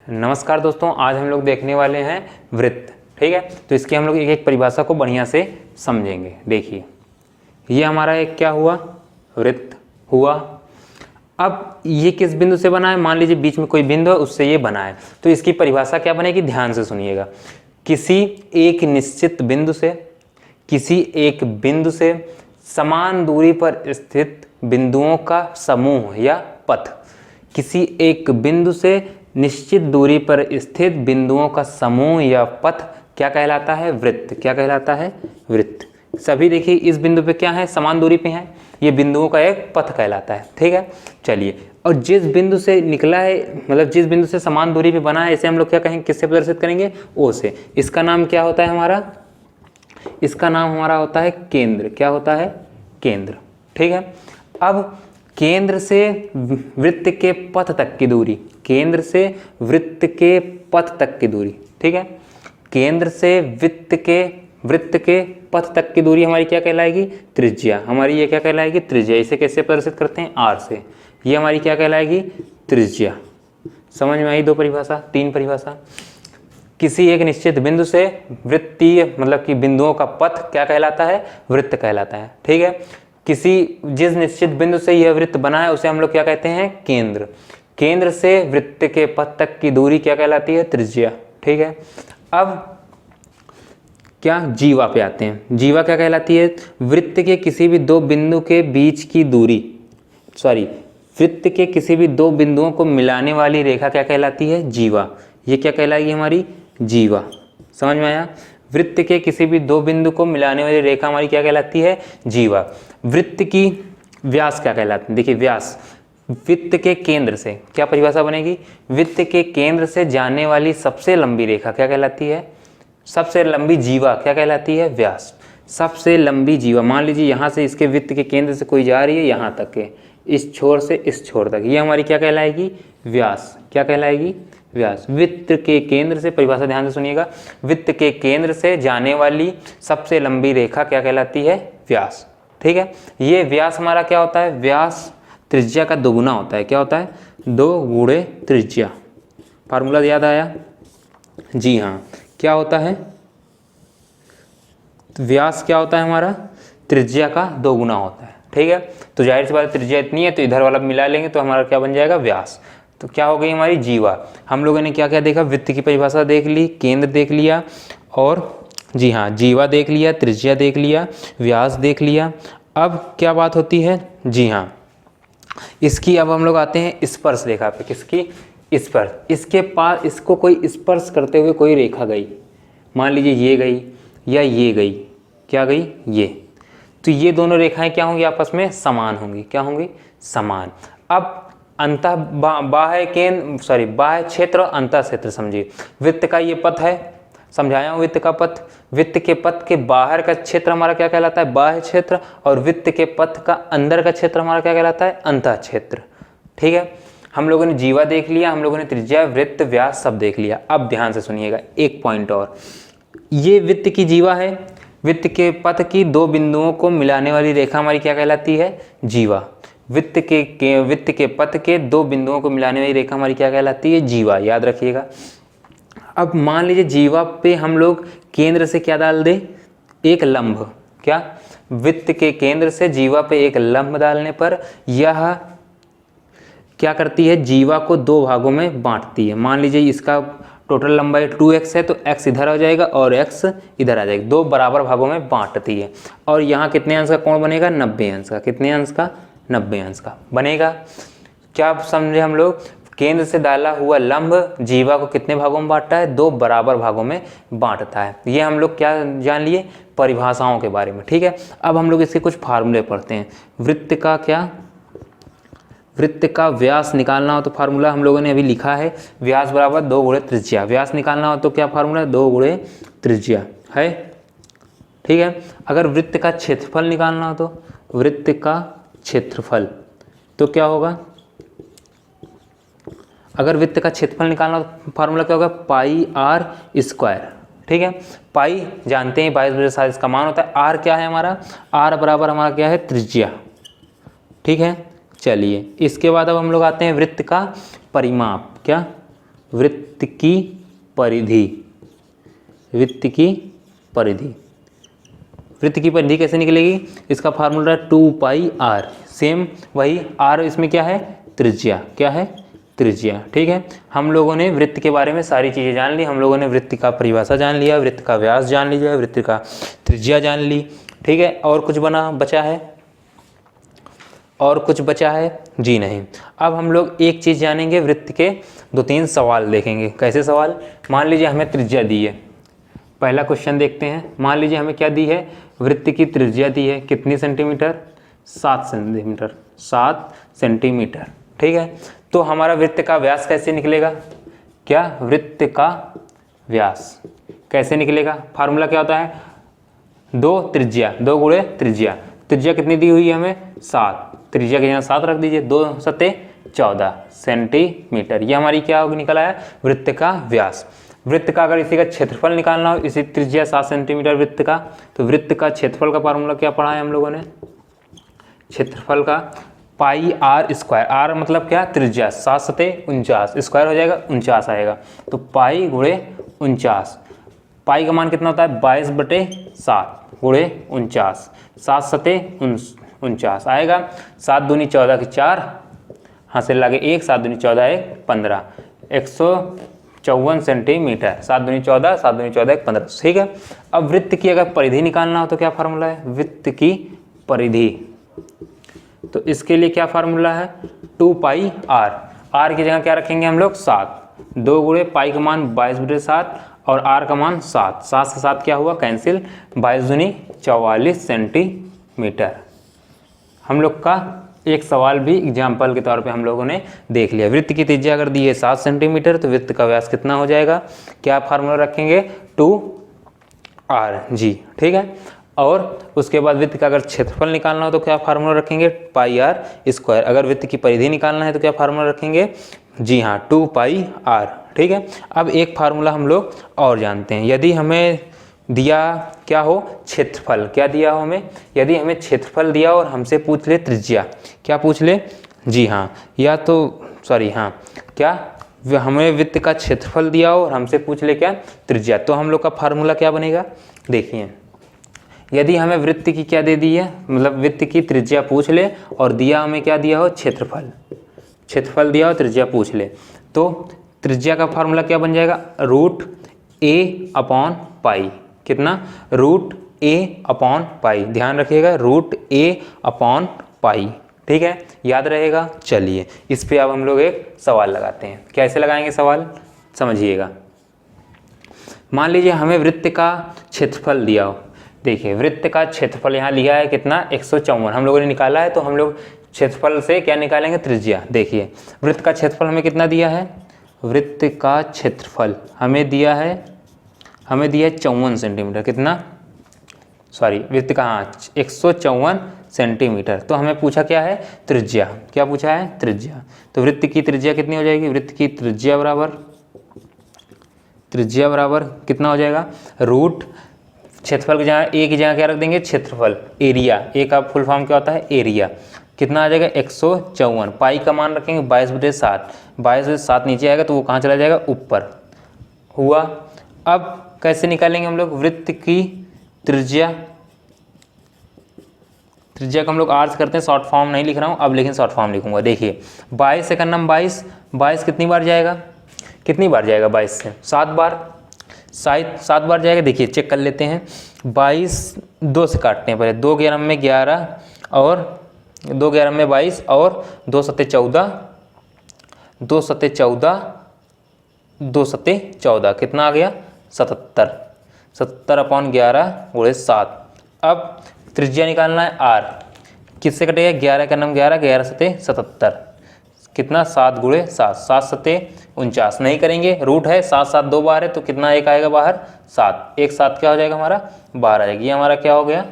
नमस्कार दोस्तों, आज हम लोग देखने वाले हैं वृत्त। ठीक है, तो इसकी हम लोग एक एक परिभाषा को बढ़िया से समझेंगे। देखिए, ये हमारा एक क्या हुआ, वृत्त हुआ। अब ये किस बिंदु से बना है, मान लीजिए बीच में कोई बिंदु है, उससे ये बना है। तो इसकी परिभाषा क्या बनेगी, ध्यान से सुनिएगा। किसी एक निश्चित बिंदु से, किसी एक बिंदु से समान दूरी पर स्थित बिंदुओं का समूह या पथ। किसी एक बिंदु से निश्चित दूरी पर स्थित बिंदुओं का समूह या पथ क्या कहलाता है, वृत्त। क्या कहलाता है, वृत्त। सभी देखिए इस बिंदु पे क्या है, समान दूरी पे है, ये बिंदुओं का एक पथ कहलाता है। ठीक है, चलिए। और जिस बिंदु से निकला है, मतलब जिस बिंदु से समान दूरी पे बना है, इसे हम लोग क्या कहेंगे, किससे प्रदर्शित करेंगे, ओ से। इसका नाम क्या होता है हमारा, इसका नाम हमारा होता है केंद्र। क्या होता है, केंद्र। ठीक है, अब केंद्र से वृत्त के पथ तक की दूरी, केंद्र से वृत्त के पथ तक की दूरी। ठीक है, केंद्र से वृत्त के पथ तक की दूरी हमारी क्या कहलाएगी, त्रिज्या। हमारी ये क्या कहलाएगी, त्रिज्या। इसे कैसे प्रदर्शित करते हैं, आर से। ये हमारी क्या कहलाएगी, त्रिज्या। समझ में आई दो परिभाषा, तीन परिभाषा। किसी एक निश्चित बिंदु से वृत्तीय, मतलब कि बिंदुओं का पथ क्या कहलाता है, वृत्त कहलाता है। ठीक है, जिस निश्चित बिंदु से यह वृत्त बना है उसे हम लोग क्या कहते हैं, केंद्र। केंद्र से वृत्त के पथ तक की दूरी क्या कहलाती है, त्रिज्या। ठीक है, अब क्या, जीवा पे आते हैं। जीवा क्या कहलाती है, वृत्त के किसी भी दो बिंदु के बीच की दूरी, वृत्त के किसी भी दो बिंदुओं को मिलाने वाली रेखा क्या कहलाती है, जीवा। ये क्या कहलाएगी हमारी, जीवा। समझ में आया, वृत्त के किसी भी दो बिंदु को मिलाने वाली रेखा हमारी क्या कहलाती है, जीवा। वृत्त की व्यास क्या कहलाती है, देखिए व्यास, वृत्त के केंद्र से क्या परिभाषा बनेगी, वृत्त के केंद्र से जाने वाली सबसे लंबी रेखा क्या कहलाती है, सबसे लंबी जीवा क्या कहलाती है, व्यास। सबसे लंबी जीवा, मान लीजिए यहाँ से इसके वृत्त के केंद्र से कोई जा रही है यहाँ तक के, इस छोर से इस छोर तक, ये हमारी क्या कहलाएगी, व्यास। क्या कहलाएगी, व्यास। वृत्त के केंद्र से, परिभाषा ध्यान से सुनिएगा, वृत्त के केंद्र से जाने वाली सबसे लंबी रेखा क्या कहलाती है, व्यास। ठीक है, ये व्यास हमारा क्या होता है, व्यास त्रिज्या का दोगुना होता है। क्या होता है, 2 गुणे त्रिज्या। फार्मूला याद आया, जी हाँ। क्या होता है, व्यास क्या होता है हमारा, त्रिज्या का दोगुना होता है। ठीक है, तो जाहिर सी बात, त्रिज्या इतनी है तो इधर वाला मिला लेंगे तो हमारा क्या बन जाएगा, व्यास। तो क्या हो गई हमारी, जीवा। हम लोगों ने क्या क्या देखा, वृत्त की परिभाषा देख ली, केंद्र देख लिया, और जी हाँ, जीवा देख लिया, त्रिज्या देख लिया, व्यास देख लिया। अब क्या बात होती है, जी हाँ, इसकी अब हम लोग आते हैं स्पर्श रेखा पे। किसकी, स्पर्श। इसके पास, इसको कोई स्पर्श करते हुए कोई रेखा गई, मान लीजिए ये गई या ये गई, क्या गई, ये। तो ये दोनों रेखाएं क्या होंगी, आपस में समान होंगी। क्या होंगी, समान। अब अंतः बाह्य केंद्र, बाह्य क्षेत्र और अंतः क्षेत्र समझिए। वृत्त का ये पथ है, समझाया हूँ, वृत्त का पथ। वृत्त के पथ के बाहर का क्षेत्र हमारा क्या कहलाता है, बाह्य क्षेत्र, और वृत्त के पथ का अंदर का क्षेत्र हमारा क्या कहलाता है, अंतः क्षेत्र। ठीक है, हम लोगों ने जीवा देख लिया, हम लोगों ने त्रिज्या, वृत्त, व्यास सब देख लिया। अब ध्यान से सुनिएगा, एक पॉइंट और। ये वृत्त की जीवा है, वृत्त के पथ की दो बिंदुओं को मिलाने वाली रेखा हमारी क्या कहलाती है, जीवा। वृत्त के पथ के दो बिंदुओं को मिलाने वाली रेखा हमारी क्या कहलाती है, जीवा। याद रखिएगा। अब मान लीजिए जीवा पे हम लोग केंद्र से क्या डाल दें, एक लंब। क्या, वृत्त के केंद्र से जीवा पे एक लंब डालने पर यह क्या करती है, जीवा को दो भागों में बांटती है। मान लीजिए इसका टोटल लंबाई 2x है, तो x इधर आ जाएगा और x इधर आ जाएगा, दो बराबर भागों में बांटती है। और यहाँ कितने अंश का कोण बनेगा, 90 अंश का। कितने अंश का, 90 अंश का बनेगा। क्या समझे हम लोग, केंद्र से डाला हुआ लंब जीवा को कितने भागों में बांटता है, दो बराबर भागों में बांटता है। ये हम लोग क्या जान लिए, परिभाषाओं के बारे में। ठीक है, अब हम लोग इसके कुछ फार्मूले पढ़ते हैं। वृत्त का क्या, वृत्त का व्यास निकालना हो तो फार्मूला हम लोगों ने अभी लिखा है, व्यास बराबर 2 गुणे त्रिज्या। व्यास निकालना हो तो क्या फार्मूला, 2 गुणे त्रिज्या है। ठीक है, अगर वृत्त का क्षेत्रफल निकालना हो तो वृत्त का क्षेत्रफल तो क्या होगा, अगर वृत्त का क्षेत्रफल निकालना हो तो फार्मूला क्या होगा, पाई आर स्क्वायर। ठीक है, पाई जानते हैं 22/7 इसका मान होता है। आर क्या है हमारा, आर बराबर हमारा क्या है, त्रिज्या। ठीक है, चलिए इसके बाद अब हम लोग आते हैं वृत्त का परिमाप। क्या, वृत्त की परिधि, वृत्त की परिधि, वृत्त की परिधि कैसे निकलेगी? इसका फार्मूला 2πr, सेम वही r इसमें क्या है? त्रिज्या, क्या है? त्रिज्या। ठीक है, हम लोगों ने वृत्त के बारे में सारी चीज़ें जान ली, हम लोगों ने वृत्त का परिभाषा जान लिया, वृत्त का व्यास जान लिया, वृत्त का त्रिज्या जान ली। ठीक है, और कुछ बचा है? और कुछ बचा है? जी नहीं। अब हम लोग एक चीज़ जानेंगे, वृत्त के 2-3 सवाल देखेंगे। कैसे सवाल? मान लीजिए हमें त्रिज्या दी है, पहला क्वेश्चन देखते हैं। मान लीजिए हमें क्या दी है? वृत्त की त्रिज्या दी है, कितनी सेंटीमीटर? 7 centimetre, 7 centimetre. ठीक है, तो हमारा वृत्त का व्यास कैसे निकलेगा? क्या? वृत्त का व्यास कैसे निकलेगा? फार्मूला क्या होता है? 2 त्रिज्या, 2 गुणे त्रिज्या। त्रिज्या कितनी दी हुई है हमें? 7, त्रिज्या के यहाँ 7 रख दीजिए, 2 सते 14 सेंटीमीटर। ये हमारी क्या होगी? निकल आया वृत्त का व्यास। वृत्त का अगर इसी का क्षेत्रफल निकालना हो, इसी त्रिज्या 7 सेंटीमीटर वृत्त का, तो वृत्त का क्षेत्रफल का फार्मूला क्या पढ़ा है हम लोगों ने? क्षेत्रफल का πr², r मतलब क्या? त्रिज्या, 7 सते 49, स्क्वायर हो जाएगा 49 आएगा, तो पाई गुणे 49। पाई का मान कितना होता है? 22/7 गुणे 49, 7 सते 49 आएगा। 7 दूनी 14 की 4, हासिल लागे 1, 7 दूनी 14 1 15, 154 सेंटीमीटर। 7 दूनी 14, 7 दूनी 14 1 15। ठीक है, अब वृत्त की अगर परिधि निकालना हो तो क्या फार्मूला है? वृत्त की परिधि, तो इसके लिए क्या फार्मूला है? 2πr। r की जगह क्या रखेंगे हम लोग? 7, 2 गुणे पाई का मान 22/7 और r का मान 7, 7 से 7 क्या हुआ? कैंसिल, 22 दूनी 44 सेंटीमीटर। हम लोग का एक सवाल भी एग्जाम्पल के तौर पे हम लोगों ने देख लिया। वृत्त की त्रिज्या अगर दी है 7 सेंटीमीटर, तो वृत्त का व्यास कितना हो जाएगा? क्या फार्मूला रखेंगे? 2r जी। ठीक है, और उसके बाद वृत्त का अगर क्षेत्रफल निकालना हो तो क्या फार्मूला रखेंगे? πr²। अगर वृत्त की परिधि निकालना है तो क्या फार्मूला रखेंगे? जी हाँ, 2πr। ठीक है, अब एक फार्मूला हम लोग और जानते हैं। यदि हमें दिया क्या हो? क्षेत्रफल। क्या दिया हो हमें? यदि हमें क्षेत्रफल दिया और हमसे पूछ ले त्रिज्या, क्या पूछ ले? जी हाँ, या तो सॉरी हाँ, क्या हमें वृत्त का क्षेत्रफल दिया हो और हमसे पूछ ले क्या? त्रिज्या, तो हम लोग का फार्मूला क्या बनेगा? देखिए, यदि हमें वृत्त की क्या दे दी है, मतलब वृत्त की त्रिज्या पूछ ले और दिया हमें क्या दिया हो? क्षेत्रफल। क्षेत्रफल दिया हो, त्रिज्या पूछ ले, तो त्रिज्या का फार्मूला क्या बन जाएगा? √a/π। कितना? √a/π। ध्यान रखिएगा, √a/π। ठीक है, याद रहेगा। चलिए, इस पे अब हम लोग एक सवाल लगाते हैं। कैसे लगाएंगे सवाल? समझिएगा। मान लीजिए हमें वृत्त का क्षेत्रफल दिया हो। देखिए, वृत्त का क्षेत्रफल यहाँ लिया है कितना? 154 हम लोगों ने निकाला है, तो हम लोग क्षेत्रफल से क्या निकालेंगे? त्रिज्या। देखिए, वृत्त का क्षेत्रफल हमें कितना दिया है? वृत्त का क्षेत्रफल हमें दिया है 54 सेंटीमीटर। कितना? सॉरी, वृत्त का 154 सेंटीमीटर। तो हमें पूछा क्या है? त्रिज्या। क्या पूछा है? त्रिज्या। तो वृत्त की त्रिज्या कितनी हो जाएगी? वृत्त की त्रिज्या बराबर कितना हो जाएगा? रूट क्षेत्रफल की जगह ए की जगह क्या रख देंगे? क्षेत्रफल, एरिया। ए का फुल फॉर्म क्या होता है? एरिया। कितना आ जाएगा? 154। पाई का मान रखेंगे 22/7, 22/7 नीचे आएगा तो वो कहाँ चला जाएगा? ऊपर। हुआ। अब कैसे निकालेंगे हम लोग वृत्त की त्रिज्या? त्रिज्या को हम लोग आर्स करते हैं, शॉर्ट फॉर्म नहीं लिख रहा हूँ अब, लेकिन शॉर्ट फॉर्म लिखूंगा। देखिए, 22 से करना 22 कितनी बार जाएगा? कितनी बार जाएगा 22 से? 7 बार। 7 बार जाएगा। देखिए, चेक कर लेते हैं। 22 2 से काटते हैं पहले। 2 11 में 11 और 2 11 में 22 और 2 सते 14, 2 सते 14, 2 सते 14 कितना आ गया? 77। 70/11 गुणे 7। अब त्रिज्या निकालना है r। किससे कटेगा? 11 का नाम 11, 11 सते 77 कितना? 7 गुणे 7, 7 सते 49। नहीं करेंगे, रूट है 7 7 2 बार है, तो कितना एक आएगा बाहर? 7। एक 7 क्या हो जाएगा हमारा? बाहर आ जाएगी। ये हमारा क्या हो गया?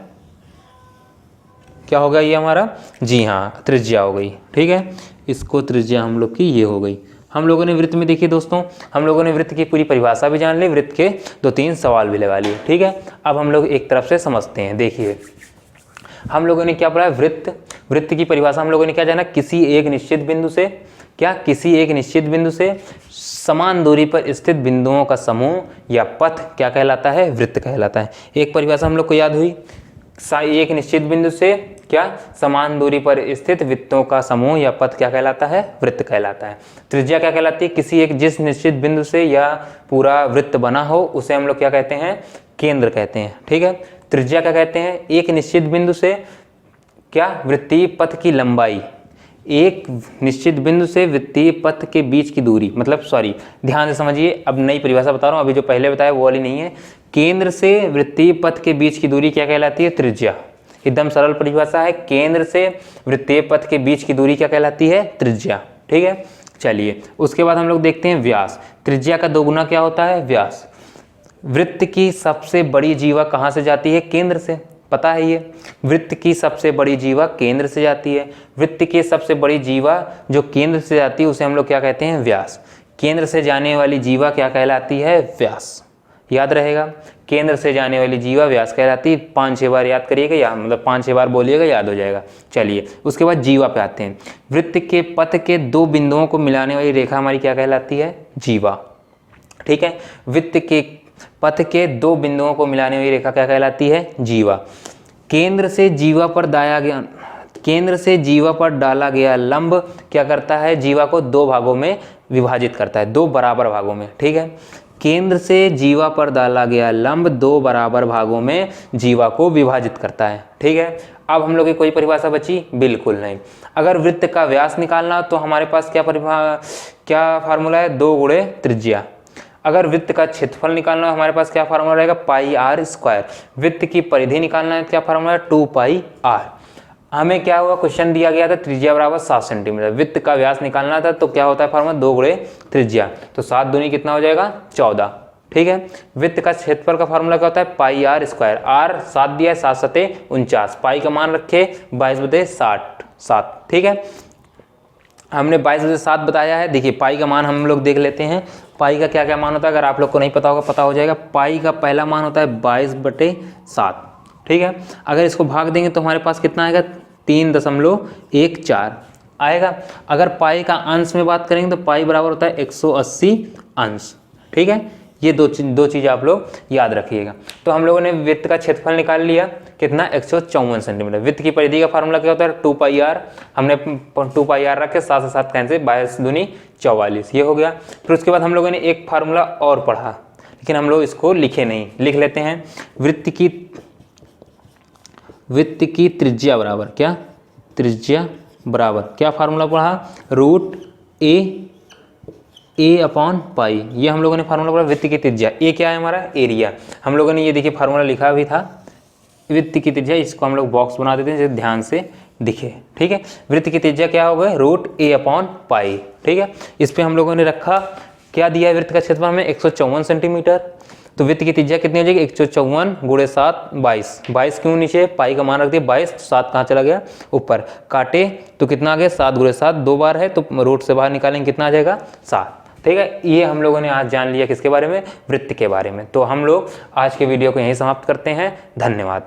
क्या होगा ये हमारा? जी हाँ, त्रिज्या हो गई। ठीक है, इसको त्रिज्या हम लोग की ये हो गई। हम लोगों ने वृत्त में देखिए दोस्तों, हम लोगों ने वृत्त की पूरी परिभाषा भी जान ली, वृत्त के 2-3 सवाल भी लगा लिए। ठीक है, अब हम लोग एक तरफ से समझते हैं। देखिए, हम लोगों ने क्या पढ़ा? वृत्त की परिभाषा हम लोगों ने क्या जाना? किसी एक निश्चित बिंदु से क्या, किसी एक निश्चित बिंदु से समान दूरी पर स्थित बिंदुओं का समूह या पथ क्या कहलाता है, वृत्त कहलाता है। एक परिभाषा हम लोग को याद हुई, एक निश्चित बिंदु से क्या, समान दूरी पर स्थित वृत्तों का समूह या पथ क्या कहलाता है, वृत्त कहलाता है। त्रिज्या क्या कहलाती है, किसी एक जिस निश्चित बिंदु से या पूरा वृत्त बना हो उसे हम लोग क्या कहते हैं, केंद्र कहते हैं। ठीक है, त्रिज्या क्या कहते हैं, एक निश्चित बिंदु से क्या, वृत्तीय पथ की लंबाई, एक निश्चित बिंदु से वृत्तीय पथ के बीच की दूरी, मतलब सॉरी ध्यान से समझिए, अब नई परिभाषा बता रहा हूँ, अभी जो पहले बताया वो वाली नहीं है। केंद्र से वृत्तीय पथ के बीच की दूरी क्या कहलाती है, त्रिज्या। एकदम सरल परिभाषा है, केंद्र से वृत्तीय पथ के बीच की दूरी क्या कहलाती है, त्रिज्या। ठीक है, चलिए उसके बाद हम लोग देखते हैं व्यास। त्रिज्या का दोगुना क्या होता है, व्यास। वृत्त की सबसे बड़ी जीवा कहाँ से जाती है, केंद्र से, पता है ये। वृत्त की सबसे बड़ी जीवा केंद्र से जाती है। वृत्त की सबसे बड़ी जीवा जो केंद्र से जाती है उसे हम लोग क्या कहते हैं, व्यास। केंद्र से जाने वाली जीवा क्या कहलाती है, व्यास। याद रहेगा, केंद्र से जाने वाली जीवा व्यास कहलाती है। 5-6 बार याद करिएगा, या मतलब 5-6 बार बोलिएगा, याद हो जाएगा। चलिए उसके बाद जीवा पे आते हैं। वृत्त के पथ के दो बिंदुओं को मिलाने वाली रेखा हमारी क्या कहलाती है, जीवा। ठीक है, वृत्त के पथ के दो बिंदुओं को मिलाने वाली रेखा क्या कहलाती है, जीवा। केंद्र से जीवा पर डाला गया लंब क्या करता है, जीवा को दो भागों में विभाजित करता है, दो बराबर भागों में। ठीक है, केंद्र से जीवा पर डाला गया लंब दो बराबर भागों में जीवा को विभाजित करता है। ठीक है, अब हम लोग की कोई परिभाषा बची, बिल्कुल नहीं। अगर वृत्त का व्यास निकालना तो हमारे पास क्या फार्मूला है, 2 गुणे त्रिज्या। अगर वृत्त का क्षेत्रफल निकालना है हमारे पास क्या फार्मूला रहेगा, पाई आर स्क्वायर। वृत्त की परिधि निकालना है क्या फार्मूला है, 2 पाई आर। हमें क्या हुआ, क्वेश्चन दिया गया था त्रिज्या बराबर 7 सेंटीमीटर, वृत्त का व्यास निकालना था तो क्या होता है फार्मूला, 2 गुणे त्रिज्या, तो 7 दूनी कितना हो जाएगा, 14। ठीक है, वृत्त का क्षेत्रफल का फार्मूला क्या होता है, पाई आर स्क्वायर। आर 7 दिया है, 7 7 49, पाई का मान रखे 22/7। ठीक है, हमने 22/7 बताया है। देखिए पाई का मान हम लोग देख लेते हैं, पाई का क्या क्या मान होता है, अगर आप लोग को नहीं पता होगा पता हो जाएगा। पाई का पहला मान होता है 22/7। ठीक है, अगर इसको भाग देंगे तो हमारे पास कितना आएगा, 3.14 आएगा। अगर पाई का अंश में बात करेंगे तो पाई बराबर होता है 180 अंश। ठीक है, ये दो चीज़ आप लोग याद रखिएगा। तो हम लोगों ने वृत्त का क्षेत्रफल निकाल लिया, कितना, 154 सेंटीमीटर। वृत्त की परिधि का फार्मूला क्या होता है, 2 पाई आर। हमने 2 पाई आर रखे, 7 से 7 कैंसिल, 22 दूनी 44, ये हो गया। फिर उसके बाद हम लोगों ने एक फार्मूला और पढ़ा, लेकिन हम लोग इसको लिखे नहीं, लिख लेते हैं। वृत्त की त्रिज्या बराबर क्या, त्रिज्या बराबर क्या फार्मूला पढ़ा, √a/पाई। ये हम लोगों ने फार्मूला पढ़ा। वृत्त की त्रिज्या, ए क्या है हमारा, एरिया। हम लोगों ने ये देखिए फार्मूला लिखा भी था, वृत्त की त्रिज्या। इसको हम लोग बॉक्स बना देते हैं जैसे ध्यान से दिखे। ठीक है, वृत्त की त्रिज्या क्या हो गई, √a/पाई। ठीक है, इस पे हम लोगों ने रखा, क्या दिया है वृत्त का क्षेत्रफल हमें, 154 सेंटीमीटर। तो वृत्त की त्रिज्या कितनी हो जाएगी, 154 गुणे 7 22। 22 क्यों नीचे, पाई का मान रख दिया 22, तो 7 कहाँ चला गया, ऊपर। काटे तो कितना आ गया, 7 गुणे 7, 2 बार है तो रूट से बाहर निकालेंगे कितना आ जाएगा, 7। ठीक है, ये हम लोगों ने आज जान लिया किसके बारे में, वृत्त के बारे में। तो हम लोग आज के वीडियो को यहीं समाप्त करते हैं। धन्यवाद।